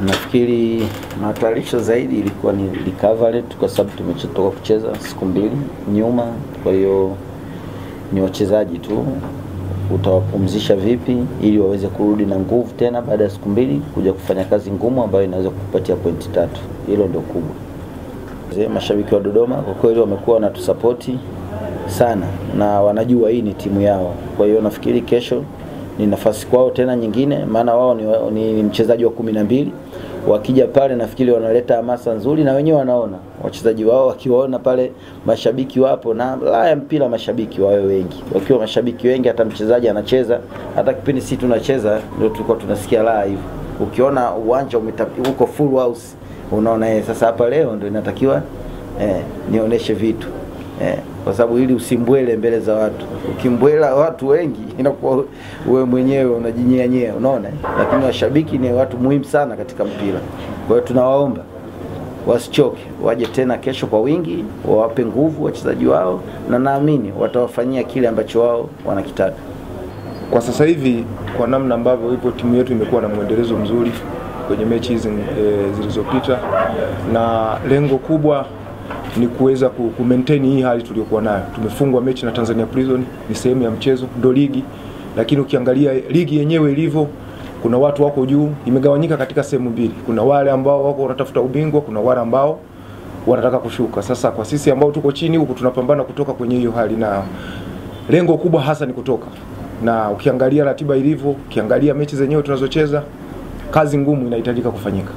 Nafikiri matayarisho zaidi ilikuwa ni recovery kwa sababu tumetoka kucheza siku mbili nyuma. Kwa hiyo ni wachezaji tu utawapumzisha vipi ili waweze kurudi na nguvu tena baada ya siku mbili kuja kufanya kazi ngumu ambayo inaweza kukupatia pointi 3. Hilo ndio kubwa. Mashabiki wa Dodoma kwa kweli wamekuwa wanatusapoti sana na wanajua hii ni timu yao. Kwa hiyo nafikiri kesho ni nafasi kwao tena nyingine, maana wao ni mchezaji wa 12. Wakija pale nafikiri wanaleta hamasa nzuri na wenyewe wanaona wachezaji wao wakiwaona pale mashabiki wapo, na la ya mpira mashabiki wawe wengi. Wakiwa mashabiki wengi hata mchezaji anacheza, hata kipindi sisi tunacheza ndio tulikuwa tunasikia la hivi. Ukiona uwanja uko full house unaona sasa hapa leo ndio inatakiwa nionyeshe vitu. Kwa sababu ili usimbwele mbele za watu. Ukimbwela watu wengi inakuwa wewe mwenyewe unajinyea, unaona? Lakini washabiki ni watu muhimu sana katika mpira. Kwa hiyo tunawaomba wasichoke, waje tena kesho kwa wingi, wawape nguvu wachezaji wao, na naamini watawafanyia kile ambacho wao wanakitaka. Kwa sasa hivi kwa namna ambavyo ipo timu yetu imekuwa na mwendelezo mzuri kwenye mechi hizi zilizopita, na lengo kubwa ni kuweza ku-maintain hii hali tuliyokuwa nayo. Tumefungwa mechi na Tanzania Prison, ni sehemu ya mchezo, ndo ligi. Lakini ukiangalia ligi yenyewe ilivyo, kuna watu wako juu, imegawanyika katika sehemu mbili. Kuna wale ambao wako wanatafuta ubingwa, kuna wale ambao wanataka kushuka. Sasa kwa sisi ambao tuko chini huku tunapambana kutoka kwenye hiyo hali, na lengo kubwa hasa ni kutoka. Na ukiangalia ratiba ilivyo, ukiangalia mechi zenyewe tunazocheza, kazi ngumu inahitajika kufanyika.